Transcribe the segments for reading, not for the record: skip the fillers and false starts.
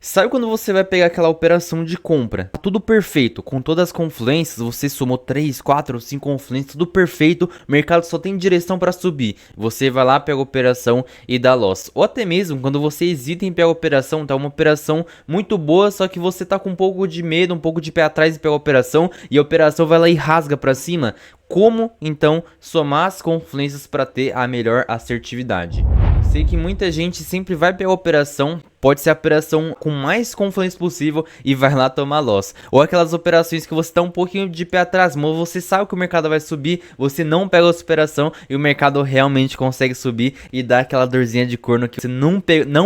Sabe quando você vai pegar aquela operação de compra? Tá tudo perfeito, com todas as confluências, você somou 3, 4, 5 confluências, tudo perfeito, o mercado só tem direção para subir. Você vai lá, pega a operação e dá loss. Ou até mesmo quando você hesita em pegar a operação, tá uma operação muito boa, só que você tá com um pouco de medo, um pouco de pé atrás de pegar a operação e a operação vai lá e rasga para cima. Como então somar as confluências para ter a melhor assertividade? Sei que muita gente sempre vai pegar a operação, pode ser a operação com mais confluência possível e vai lá tomar loss. Ou aquelas operações que você tá um pouquinho de pé atrás, mas você sabe que o mercado vai subir, você não pega a operação e o mercado realmente consegue subir e dá aquela dorzinha de corno que você não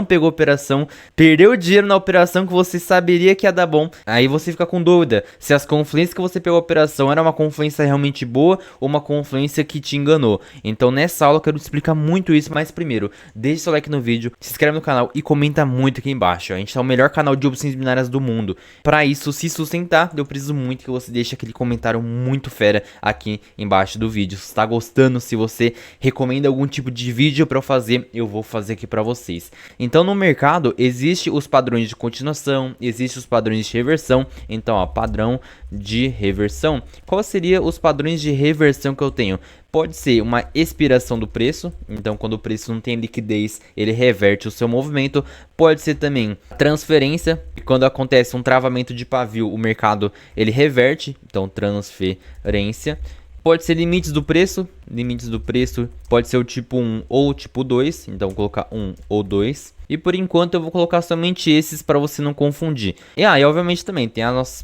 pegou a operação, perdeu dinheiro na operação que você saberia que ia dar bom. Aí você fica com dúvida se as confluências que você pegou a operação era uma confluência realmente boa ou uma confluência que te enganou. Então nessa aula eu quero te explicar muito isso, mas primeiro, deixe seu like no vídeo, se inscreve no canal e comenta muito aqui embaixo. A gente tá o melhor canal de opções binárias do mundo. Para isso se sustentar, eu preciso muito que você deixe aquele comentário muito fera aqui embaixo do vídeo. Se está gostando, se você recomenda algum tipo de vídeo para eu fazer, eu vou fazer aqui para vocês. Então no mercado existe os padrões de continuação, existe os padrões de reversão. Então ó, padrão de reversão. Qual seria os padrões de reversão que eu tenho? Pode ser uma expiração do preço, então quando o preço não tem liquidez, ele reverte o seu movimento. Pode ser também transferência, quando acontece um travamento de pavio, o mercado ele reverte, então transferência. Pode ser limites do preço pode ser o tipo 1 ou o tipo 2, então vou colocar 1 ou 2. E por enquanto eu vou colocar somente esses para você não confundir. E obviamente também tem as nossas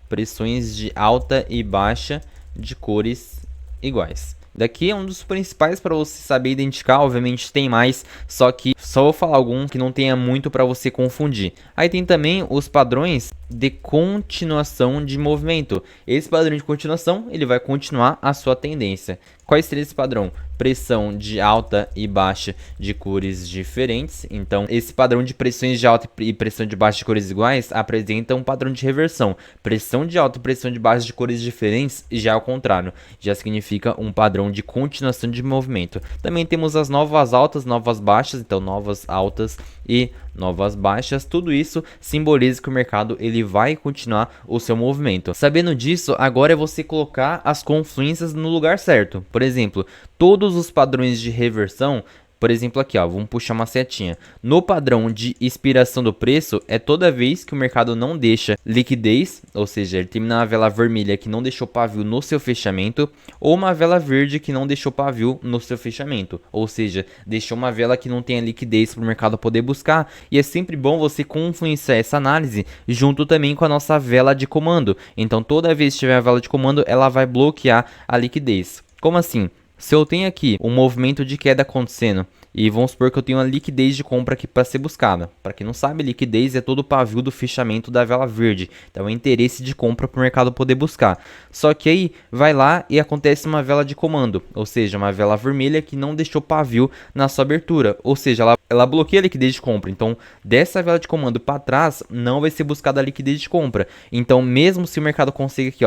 pressões de alta e baixa de cores iguais. Daqui é um dos principais para você saber identificar, obviamente tem mais, só vou falar algum que não tenha muito para você confundir. Aí tem também os padrões de continuação de movimento. Esse padrão de continuação, ele vai continuar a sua tendência. Qual seria esse padrão? Pressão de alta e baixa de cores diferentes. Então, esse padrão de pressões de alta e pressão de baixa de cores iguais apresenta um padrão de reversão. Pressão de alta e pressão de baixa de cores diferentes já é o contrário. Já significa um padrão de continuação de movimento. Também temos as novas altas, novas baixas. Então, novas altas e novas baixas. Tudo isso simboliza que o mercado ele vai continuar o seu movimento. Sabendo disso, agora é você colocar as confluências no lugar certo. Por exemplo, todos os padrões de reversão, por exemplo aqui, vamos puxar uma setinha. No padrão de expiração do preço, é toda vez que o mercado não deixa liquidez, ou seja, ele termina uma vela vermelha que não deixou pavio no seu fechamento, ou uma vela verde que não deixou pavio no seu fechamento, ou seja, deixou uma vela que não tenha liquidez para o mercado poder buscar. E é sempre bom você confluenciar essa análise junto também com a nossa vela de comando. Então toda vez que tiver a vela de comando, ela vai bloquear a liquidez. Como assim? Se eu tenho aqui um movimento de queda acontecendo e vamos supor que eu tenho uma liquidez de compra aqui para ser buscada. Para quem não sabe, liquidez é todo o pavio do fechamento da vela verde. Então é interesse de compra para o mercado poder buscar. Só que aí vai lá e acontece uma vela de comando, ou seja, uma vela vermelha que não deixou pavio na sua abertura. Ou seja, ela bloqueia a liquidez de compra. Então dessa vela de comando para trás não vai ser buscada a liquidez de compra. Então mesmo se o mercado consegue aqui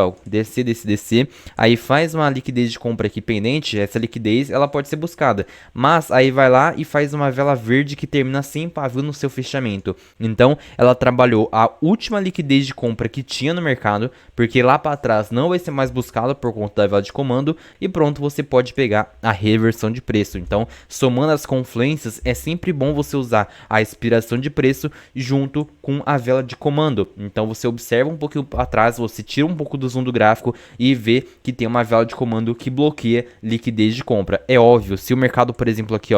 descer, aí faz uma liquidez de compra aqui pendente, essa liquidez ela pode ser buscada. Mas aí vai lá e faz uma vela verde que termina sem pavio no seu fechamento. Então ela trabalhou a última liquidez de compra que tinha no mercado, porque lá para trás não vai ser mais buscada por conta da vela de comando e pronto, você pode pegar a reversão de preço. Então somando as confluências, é sempre bom você usar a expiração de preço junto com a vela de comando. Então você observa um pouquinho atrás, você tira um pouco do zoom do gráfico e vê que tem uma vela de comando que bloqueia liquidez de compra. É óbvio, se o mercado, por exemplo, aqui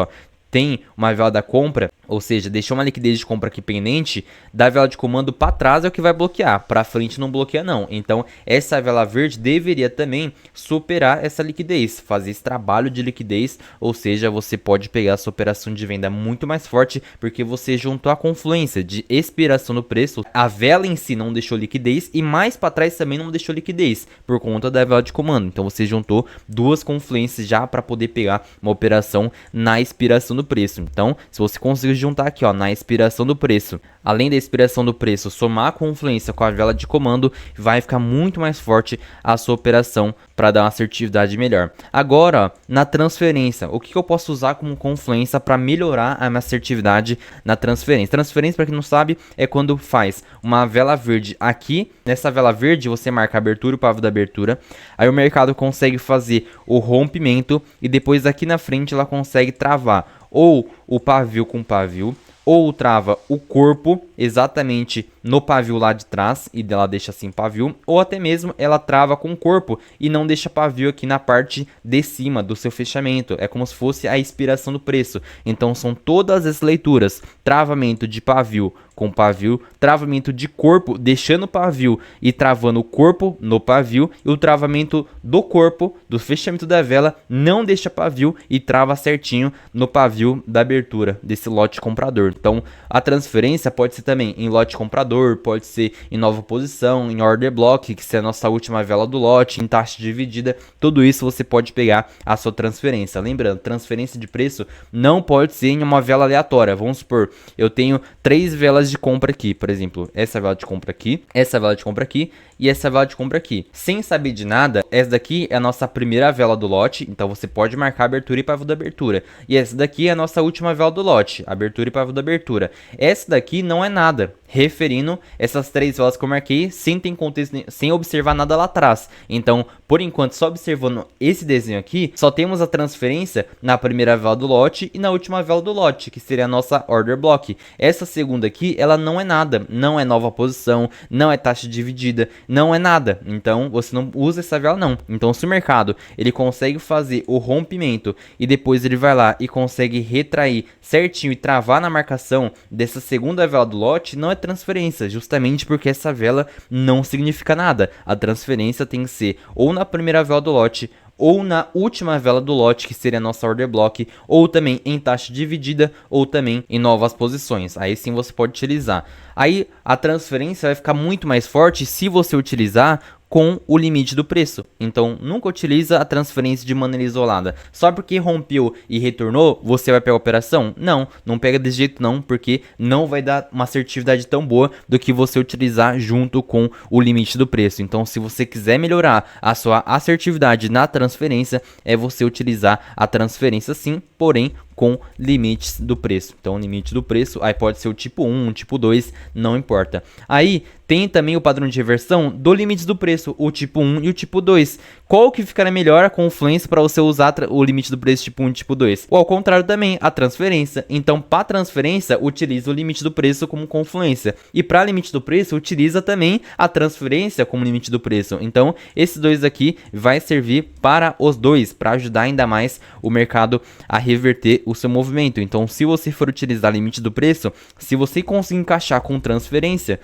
tem uma vela da compra, ou seja, deixou uma liquidez de compra aqui pendente, da vela de comando para trás é o que vai bloquear, para frente não bloqueia não. Então essa vela verde deveria também superar essa liquidez, fazer esse trabalho de liquidez, ou seja, você pode pegar essa operação de venda muito mais forte, porque você juntou a confluência de expiração do preço, a vela em si não deixou liquidez e mais para trás também não deixou liquidez, por conta da vela de comando. Então você juntou duas confluências já para poder pegar uma operação na expiração do preço. Então se você conseguiu juntar aqui, ó, na expiração do preço. Além da expiração do preço, somar a confluência com a vela de comando, vai ficar muito mais forte a sua operação para dar uma assertividade melhor. Agora, ó, na transferência, o que eu posso usar como confluência para melhorar a minha assertividade na transferência? Transferência, para quem não sabe, é quando faz uma vela verde aqui. Nessa vela verde, você marca a abertura e o pavio da abertura. Aí o mercado consegue fazer o rompimento e depois aqui na frente ela consegue travar ou o pavio com pavio, ou trava o corpo exatamente no pavio lá de trás e ela deixa assim pavio, ou até mesmo ela trava com o corpo e não deixa pavio aqui na parte de cima do seu fechamento. É como se fosse a expiração do preço. Então são todas as leituras: travamento de pavio com pavio, travamento de corpo deixando o pavio e travando o corpo no pavio, e o travamento do corpo do fechamento da vela não deixa pavio e trava certinho no pavio da abertura desse lote comprador. Então a transferência pode ser também em lote comprador, pode ser em nova posição, em order block, que é a nossa última vela do lote, em taxa dividida. Tudo isso você pode pegar a sua transferência. Lembrando, transferência de preço não pode ser em uma vela aleatória. Vamos supor, eu tenho 3 velas de compra aqui, por exemplo, essa vela de compra aqui, essa vela de compra aqui e essa vela de compra aqui. Sem saber de nada, essa daqui é a nossa primeira vela do lote, então você pode marcar abertura e pavio da abertura. E essa daqui é a nossa última vela do lote, abertura e pavio da abertura. Essa daqui não é nada, referindo essas 3 velas que eu marquei sem ter contexto, sem observar nada lá atrás. Então, por enquanto, só observando esse desenho aqui, só temos a transferência na primeira vela do lote e na última vela do lote, que seria a nossa order block. Essa segunda aqui, ela não é nada, não é nova posição, não é taxa dividida, não é nada. Então, você não usa essa vela não. Então, se o mercado ele consegue fazer o rompimento e depois ele vai lá e consegue retrair certinho e travar na marcação dessa segunda vela do lote, não é transferência, justamente porque essa vela não significa nada. A transferência tem que ser ou na primeira vela do lote, ou na última vela do lote, que seria a nossa order block, ou também em taxa dividida, ou também em novas posições. Aí sim você pode utilizar. Aí a transferência vai ficar muito mais forte se você utilizar com o limite do preço. Então, nunca utiliza a transferência de maneira isolada. Só porque rompeu e retornou, você vai pegar a operação? Não, não pega desse jeito não, porque não vai dar uma assertividade tão boa do que você utilizar junto com o limite do preço. Então, se você quiser melhorar a sua assertividade na transferência, é você utilizar a transferência sim, porém com limites do preço. Então, o limite do preço, aí pode ser o tipo 1, o tipo 2, não importa. Aí, tem também o padrão de reversão do limite do preço, o tipo 1 e o tipo 2. Qual que ficará melhor a confluência para você usar o limite do preço tipo 1 e tipo 2? Ou ao contrário também, a transferência. Então, para transferência, utiliza o limite do preço como confluência. E para limite do preço, utiliza também a transferência como limite do preço. Então, esses dois aqui vai servir para os dois, para ajudar ainda mais o mercado a reverter o seu movimento. Então, se você for utilizar limite do preço, se você conseguir encaixar com transferência,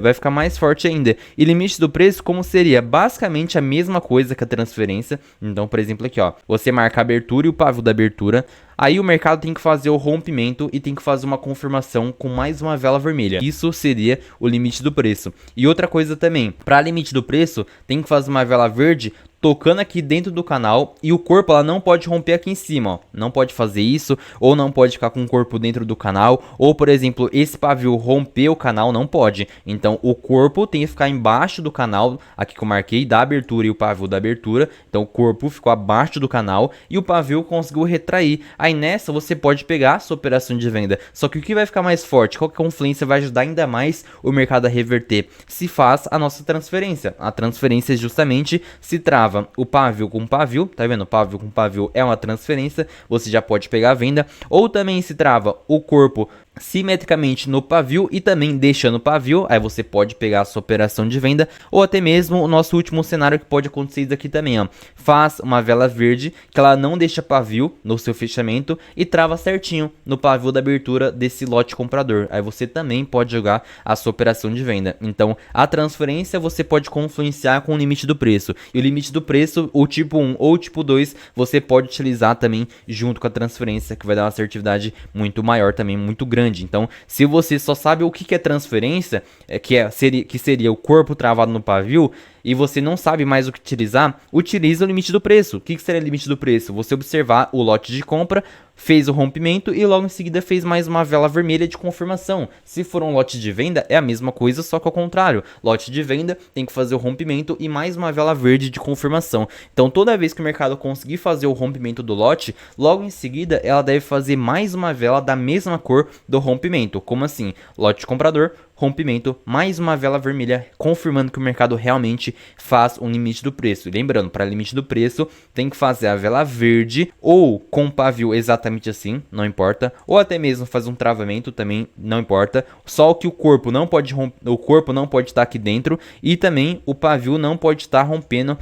vai ficar mais forte ainda. E limite do preço, como seria? Basicamente a mesma coisa que a transferência. Então, por exemplo, aqui, ó, você marca a abertura e o pavio da abertura. Aí o mercado tem que fazer o rompimento e tem que fazer uma confirmação com mais uma vela vermelha. Isso seria o limite do preço. E outra coisa também, para limite do preço, tem que fazer uma vela verde tocando aqui dentro do canal, e o corpo ela não pode romper aqui em cima, ó. Não pode fazer isso, ou não pode ficar com o corpo dentro do canal, ou por exemplo, esse pavio romper o canal, não pode. Então o corpo tem que ficar embaixo do canal, aqui que eu marquei, da abertura e o pavio da abertura. Então o corpo ficou abaixo do canal e o pavio conseguiu retrair. Aí nessa você pode pegar a sua operação de venda. Só que o que vai ficar mais forte, qual que confluência vai ajudar ainda mais o mercado a reverter? Se faz a nossa transferência. A transferência justamente se trava o pavio com pavio, tá vendo? Pavio com pavio é uma transferência, você já pode pegar a venda. Ou também se trava o corpo simetricamente no pavio e também deixando o pavio, aí você pode pegar a sua operação de venda. Ou até mesmo o nosso último cenário que pode acontecer isso aqui também, ó. Faz uma vela verde que ela não deixa pavio no seu fechamento e trava certinho no pavio da abertura desse lote comprador. Aí você também pode jogar a sua operação de venda. Então a transferência você pode confluenciar com o limite do preço, e o limite do preço, o tipo 1 ou o tipo 2, você pode utilizar também junto com a transferência, que vai dar uma assertividade muito maior também, muito grande. Então, se você só sabe o que é transferência, que seria o corpo travado no pavio, e você não sabe mais o que utilizar, utiliza o limite do preço. O que seria o limite do preço? Você observar o lote de compra, fez o rompimento e logo em seguida fez mais uma vela vermelha de confirmação. Se for um lote de venda, é a mesma coisa, só que ao contrário. Lote de venda tem que fazer o rompimento e mais uma vela verde de confirmação. Então toda vez que o mercado conseguir fazer o rompimento do lote, logo em seguida ela deve fazer mais uma vela da mesma cor do rompimento. Como assim? Lote comprador, rompimento, mais uma vela vermelha, confirmando que o mercado realmente faz um limite do preço. E lembrando, para limite do preço, tem que fazer a vela verde ou com pavio exatamente assim, não importa, ou até mesmo fazer um travamento também, não importa. Só que o corpo não pode o corpo não pode estar aqui dentro e também o pavio não pode estar rompendo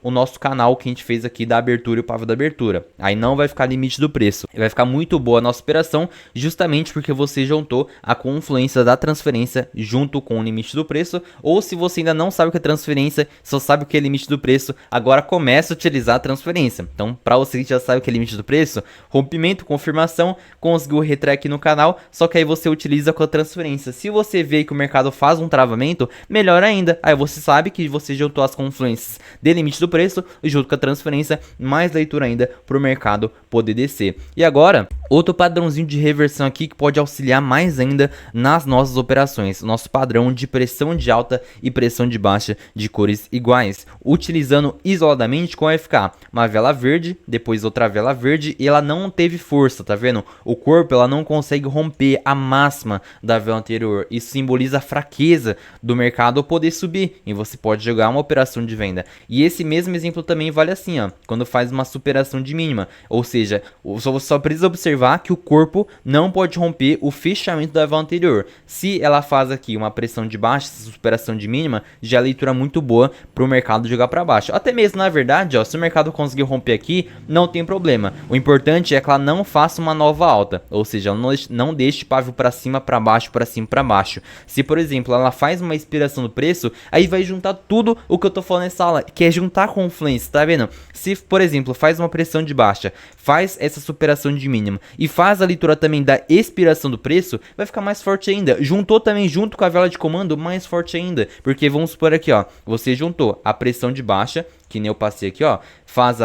o nosso canal que a gente fez aqui da abertura e o pavio da abertura. Aí não vai ficar limite do preço. Vai ficar muito boa a nossa operação, justamente porque você juntou a confluência da transferência junto com o limite do preço. Ou se você ainda não sabe o que é transferência, só sabe o que é limite do preço, agora começa a utilizar a transferência. Então, para você que já sabe o que é limite do preço, rompimento, confirmação, conseguiu retrair aqui no canal, só que aí você utiliza com a transferência. Se você vê que o mercado faz um travamento, melhor ainda. Aí você sabe que você juntou as confluências de limite do preço junto com a transferência, mais leitura ainda para o mercado poder descer. E agora, outro padrãozinho de reversão aqui que pode auxiliar mais ainda nas nossas operações. Nosso padrão de pressão de alta e pressão de baixa de cores iguais. Utilizando isoladamente com FK. Uma vela verde, depois outra vela verde e ela não teve força, tá vendo? O corpo ela não consegue romper a máxima da vela anterior. Isso simboliza a fraqueza do mercado poder subir e você pode jogar uma operação de venda. E esse mesmo exemplo também vale assim, ó, quando faz uma superação de mínima. Ou seja, só precisa observar que o corpo não pode romper o fechamento da vela anterior. Se ela faz aqui uma pressão de baixa, superação de mínima, já é leitura muito boa para o mercado jogar para baixo. Até mesmo, na verdade, ó, se o mercado conseguir romper aqui, não tem problema. O importante é que ela não faça uma nova alta. Ou seja, não deixe pavio para cima, para baixo, para cima, para baixo. Se, por exemplo, ela faz uma expiração do preço, aí vai juntar tudo o que eu tô falando nessa aula, que é juntar confluência, tá vendo? Se, por exemplo, faz uma pressão de baixa, faz essa superação de mínima e faz a leitura também da expiração do preço, vai ficar mais forte ainda. Juntou também junto com a vela de comando, mais forte ainda, porque vamos supor aqui, ó, você juntou a pressão de baixa, que nem eu passei aqui, ó, faz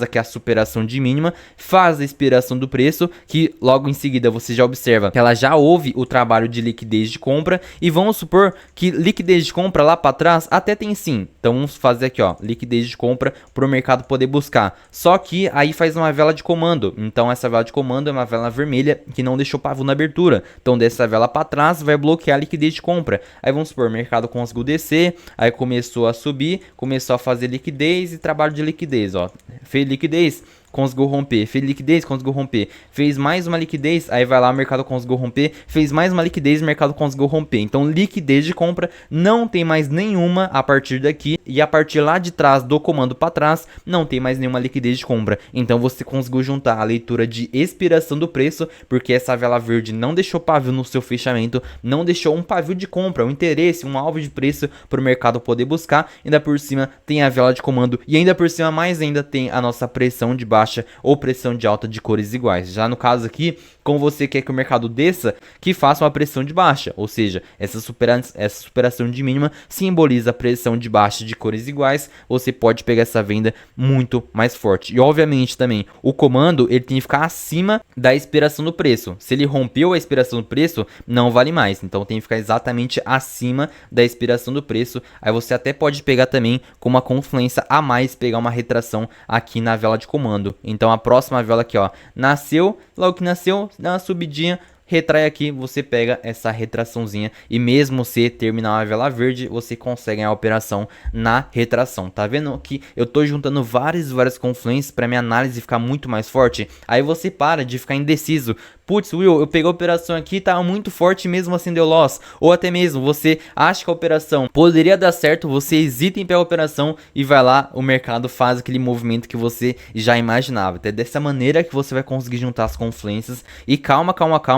aqui a superação de mínima, faz a expiração do preço, que logo em seguida você já observa que ela já houve o trabalho de liquidez de compra, e vamos supor que liquidez de compra lá para trás até tem sim. Então vamos fazer aqui, ó, liquidez de compra para o mercado poder buscar. Só que aí faz uma vela de comando. Então essa vela de comando é uma vela vermelha que não deixou pavio na abertura. Então dessa vela para trás vai bloquear a liquidez de compra. Aí vamos supor, o mercado conseguiu descer, aí começou a subir, começou a fazer liquidez e trabalho de liquidez, ó. Fez liquidez, conseguiu romper, fez liquidez, conseguiu romper, fez mais uma liquidez, aí vai lá, o mercado conseguiu romper, fez mais uma liquidez, o mercado conseguiu romper. Então liquidez de compra não tem mais nenhuma a partir daqui, e a partir lá de trás do comando para trás não tem mais nenhuma liquidez de compra. Então você conseguiu juntar a leitura de expiração do preço, porque essa vela verde não deixou pavio no seu fechamento, não deixou um pavio de compra, um interesse, um alvo de preço para o mercado poder buscar. Ainda por cima tem a vela de comando e ainda por cima mais ainda tem a nossa pressão de baixa ou pressão de alta de cores iguais. Já no caso aqui, como você quer que o mercado desça, que faça uma pressão de baixa, ou seja, essa superação de mínima simboliza a pressão de baixa de cores iguais. Você pode pegar essa venda muito mais forte. E obviamente também o comando ele tem que ficar acima da expiração do preço. Se ele rompeu a expiração do preço, não vale mais. Então tem que ficar exatamente acima da expiração do preço. Aí você até pode pegar também com uma confluência a mais, pegar uma retração aqui na vela de comando. Então a próxima vela aqui, ó, nasceu, logo que nasceu, dá uma subidinha, retrai aqui, você pega essa retraçãozinha, e mesmo se terminar uma vela verde, você consegue a operação na retração. Tá vendo que eu tô juntando várias confluências para minha análise ficar muito mais forte? Aí você para de ficar indeciso. Putz, Will, eu peguei a operação aqui, tá muito forte, mesmo assim deu loss. Ou até mesmo, você acha que a operação poderia dar certo, você hesita em pegar a operação e vai lá, o mercado faz aquele movimento que você já imaginava. Então é dessa maneira que você vai conseguir juntar as confluências. E calma,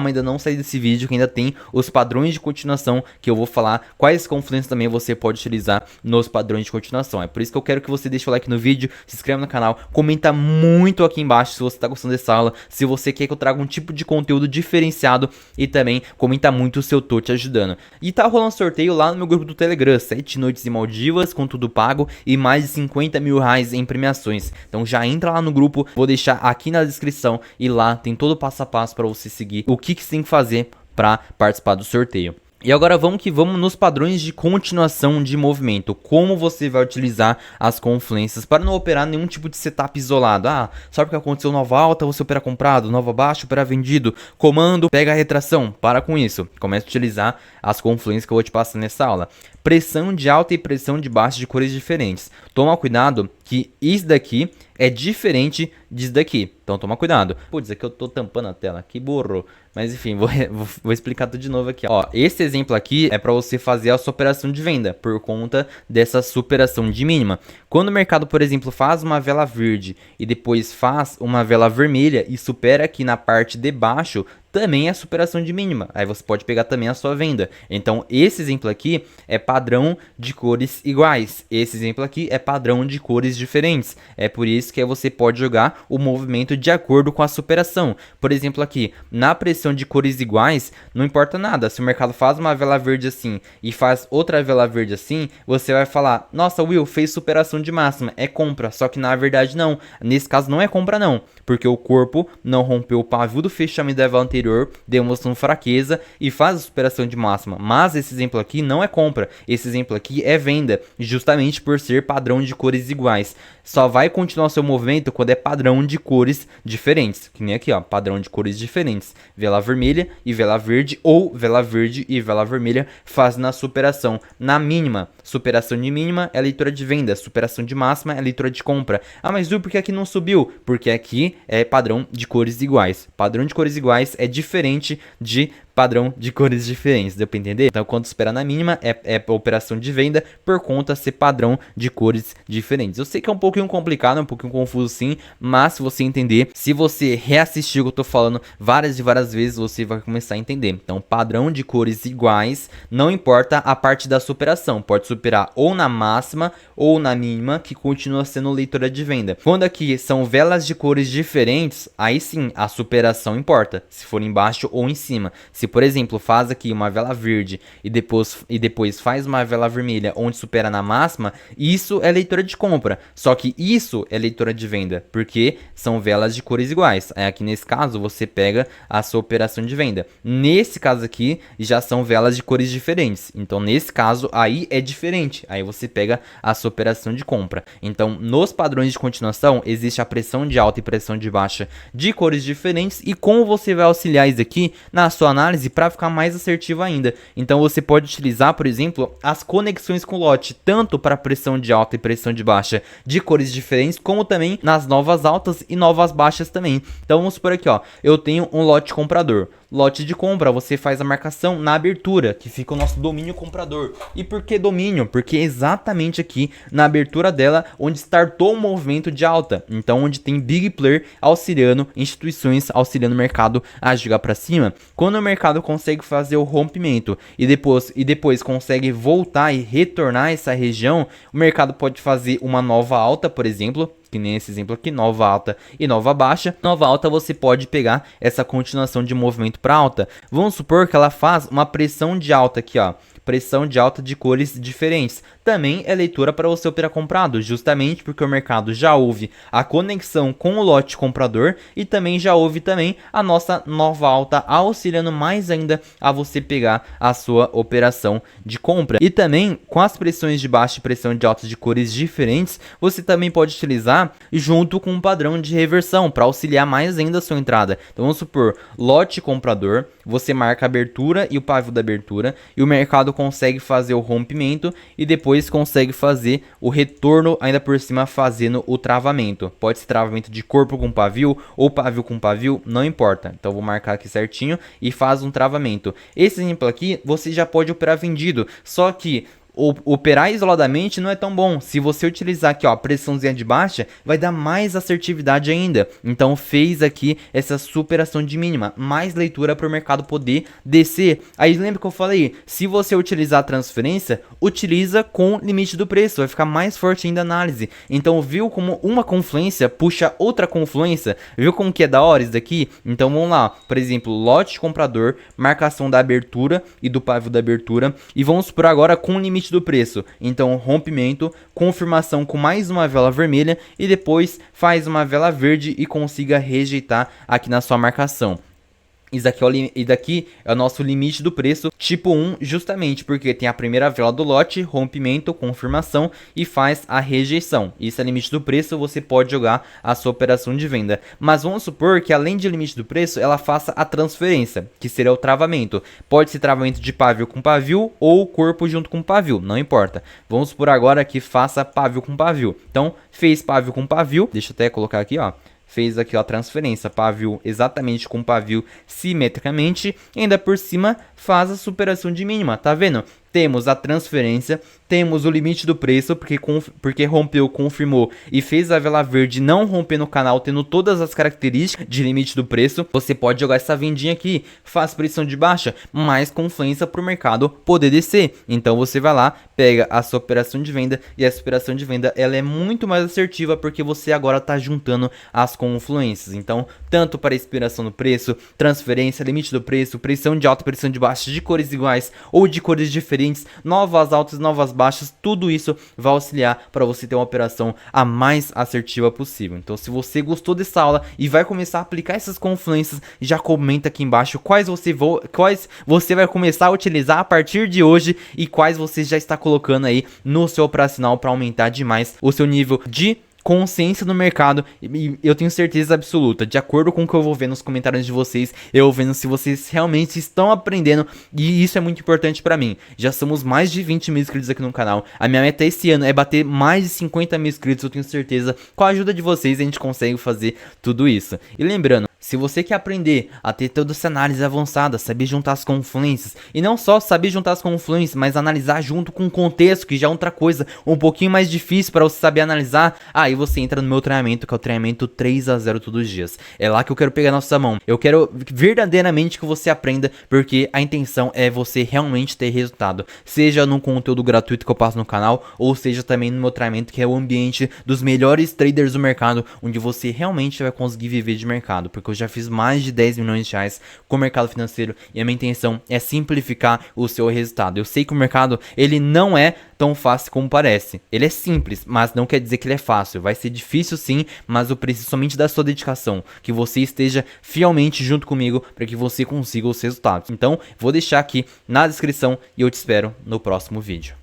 ainda não saí desse vídeo, que ainda tem os padrões de continuação, que eu vou falar quais confluências também você pode utilizar nos padrões de continuação. É por isso que eu quero que você deixe o like no vídeo, se inscreva no canal, comenta muito aqui embaixo se você tá gostando dessa aula, se você quer que eu traga um tipo de conteúdo diferenciado e também comenta muito se eu tô te ajudando. E tá rolando sorteio lá no meu grupo do Telegram, 7 noites em Maldivas com tudo pago e mais de 50 mil reais em premiações. Então já entra lá no grupo, vou deixar aqui na descrição e lá tem todo o passo a passo para você seguir o que você tem que fazer para participar do sorteio. E agora vamos que vamos nos padrões de continuação de movimento. Como você vai utilizar as confluências para não operar nenhum tipo de setup isolado. Ah, só porque aconteceu nova alta, você opera comprado, nova baixa, opera vendido, comando, pega a retração. Para com isso. Comece a utilizar as confluências que eu vou te passar nessa aula. Pressão de alta e pressão de baixa de cores diferentes. Toma cuidado que isso daqui é diferente disso daqui. Então toma cuidado. Putz, aqui eu tô tampando a tela, que burro. Mas enfim, vou explicar tudo de novo aqui. Ó, esse exemplo aqui é para você fazer a sua operação de venda por conta dessa superação de mínima. Quando o mercado, por exemplo, faz uma vela verde e depois faz uma vela vermelha e supera aqui na parte de baixo, também é superação de mínima. Aí você pode pegar também a sua venda. Então esse exemplo aqui é padrão de cores iguais. Esse exemplo aqui é padrão de cores diferentes. É por isso que você pode jogar o movimento de acordo com a superação. Por exemplo aqui, na pressão de cores iguais, não importa nada. Se o mercado faz uma vela verde assim e faz outra vela verde assim, você vai falar, nossa Will, fez superação de máxima, é compra. Só que na verdade não. Nesse caso não é compra não, porque o corpo não rompeu o pavio do fechamento da vela anterior, demonstrando fraqueza e faz a superação de máxima. Mas esse exemplo aqui não é compra, esse exemplo aqui é venda, justamente por ser padrão de cores iguais. Só vai continuar o seu movimento quando é padrão de cores diferentes, que nem aqui, ó, padrão de cores diferentes, vela vermelha e vela verde, ou vela verde e vela vermelha fazendo a superação na mínima. Superação de mínima é leitura de venda, superação de máxima é leitura de compra. Ah, mas por que aqui não subiu? Porque aqui é padrão de cores iguais. Padrão de cores iguais é diferente de padrão de cores diferentes, deu pra entender? Então quando espera na mínima é operação de venda por conta de ser padrão de cores diferentes. Eu sei que é um pouquinho complicado, um pouquinho confuso sim, mas se você entender, se você reassistir o que eu tô falando várias e várias vezes, você vai começar a entender. Então padrão de cores iguais, não importa a parte da superação, pode superar ou na máxima ou na mínima, que continua sendo leitura de venda. Quando aqui são velas de cores diferentes, aí sim a superação importa, se for embaixo ou em cima. Se por exemplo faz aqui uma vela verde e depois faz uma vela vermelha onde supera na máxima, isso é leitura de compra. Só que isso é leitura de venda, porque são velas de cores iguais. Aí aqui nesse caso você pega a sua operação de venda. Nesse caso aqui já são velas de cores diferentes. Então nesse caso aí é diferente. Aí você pega a sua operação de compra. Então nos padrões de continuação existe a pressão de alta e pressão de baixa de cores diferentes. E como você vai auxiliar isso aqui na sua análise para ficar mais assertivo ainda. Então você pode utilizar, por exemplo, as conexões com lote, tanto para pressão de alta e pressão de baixa de cores diferentes, como também nas novas altas e novas baixas também. Então vamos supor aqui, ó, eu tenho um lote comprador. Lote de compra, você faz a marcação na abertura, que fica o nosso domínio comprador. E por que domínio? Porque é exatamente aqui na abertura dela onde startou o movimento de alta. Então onde tem big player auxiliando, instituições auxiliando o mercado a jogar para cima. Quando o mercado consegue fazer o rompimento e depois consegue voltar e retornar essa região, o mercado pode fazer uma nova alta, por exemplo, que nem esse exemplo aqui, nova alta e nova baixa. Nova alta você pode pegar essa continuação de movimento para alta. Vamos supor que ela faz uma pressão de alta aqui, ó. Pressão de alta de cores diferentes. Também é leitura para você operar comprado, justamente porque o mercado já houve a conexão com o lote comprador e também já houve também a nossa nova alta auxiliando mais ainda a você pegar a sua operação de compra. E também com as pressões de baixa e pressão de alta de cores diferentes, você também pode utilizar junto com um padrão de reversão para auxiliar mais ainda a sua entrada. Então vamos supor, lote comprador, você marca a abertura e o pavio da abertura e o mercado consegue fazer o rompimento e depois consegue fazer o retorno ainda por cima fazendo o travamento. Pode ser travamento de corpo com pavio ou pavio com pavio, não importa. Então vou marcar aqui certinho e faz um travamento. Esse exemplo aqui você já pode operar vendido, só que operar isoladamente não é tão bom. Se você utilizar aqui, ó, a pressãozinha de baixa, vai dar mais assertividade ainda. Então fez aqui essa superação de mínima, mais leitura para o mercado poder descer. Aí lembra que eu falei, se você utilizar a transferência, utiliza com limite do preço, vai ficar mais forte ainda a análise. Então viu como uma confluência puxa outra confluência? Viu como que é da hora isso daqui? Então vamos lá, por exemplo, lote comprador, marcação da abertura e do pavio da abertura, e vamos por agora com o limite do preço. Então rompimento, confirmação com mais uma vela vermelha e depois faz uma vela verde e consiga rejeitar aqui na sua marcação. E daqui é o nosso limite do preço tipo 1, justamente porque tem a primeira vela do lote, rompimento, confirmação e faz a rejeição. Isso é limite do preço, você pode jogar a sua operação de venda. Mas vamos supor que além de limite do preço, ela faça a transferência, que seria o travamento. Pode ser travamento de pavio com pavio ou corpo junto com pavio, não importa. Vamos supor agora que faça pavio com pavio. Então, fez pavio com pavio, deixa eu até colocar aqui, ó. Fez aqui a transferência, pavio exatamente com pavio simetricamente, e ainda por cima faz a superação de mínima, tá vendo? Temos a transferência, temos o limite do preço, porque rompeu, confirmou e fez a vela verde não romper no canal, tendo todas as características de limite do preço. Você pode jogar essa vendinha aqui, faz pressão de baixa, mais confluência para o mercado poder descer. Então você vai lá, pega a sua operação de venda, e essa operação de venda ela é muito mais assertiva, porque você agora está juntando as confluências. Então, tanto para expiração do preço, transferência, limite do preço, pressão de alta, pressão de baixa, de cores iguais ou de cores diferentes, novas altas, novas baixas, tudo isso vai auxiliar para você ter uma operação a mais assertiva possível. Então, se você gostou dessa aula e vai começar a aplicar essas confluências, já comenta aqui embaixo quais você vai começar a utilizar a partir de hoje e quais você já está colocando aí no seu operacional para aumentar demais o seu nível de consciência no mercado. E eu tenho certeza absoluta, de acordo com o que eu vou ver nos comentários de vocês, eu vou vendo se vocês realmente estão aprendendo, e isso é muito importante pra mim. Já somos mais de 20 mil inscritos aqui no canal, a minha meta esse ano é bater mais de 50 mil inscritos. Eu tenho certeza, com a ajuda de vocês, a gente consegue fazer tudo isso. E lembrando, se você quer aprender a ter toda essa análise avançada, saber juntar as confluências, e não só saber juntar as confluências, mas analisar junto com o contexto, que já é outra coisa um pouquinho mais difícil para você saber analisar, aí você entra no meu treinamento, que é o treinamento 3-0 todos os dias. É lá que eu quero pegar na sua mão. Eu quero verdadeiramente que você aprenda, porque a intenção é você realmente ter resultado, seja no conteúdo gratuito que eu passo no canal, ou seja também no meu treinamento, que é o ambiente dos melhores traders do mercado, onde você realmente vai conseguir viver de mercado, porque eu já fiz mais de 10 milhões de reais com o mercado financeiro e a minha intenção é simplificar o seu resultado. Eu sei que o mercado, ele não é tão fácil como parece. Ele é simples, mas não quer dizer que ele é fácil. Vai ser difícil sim, mas eu preciso somente da sua dedicação, que você esteja fielmente junto comigo para que você consiga os resultados. Então, vou deixar aqui na descrição e eu te espero no próximo vídeo.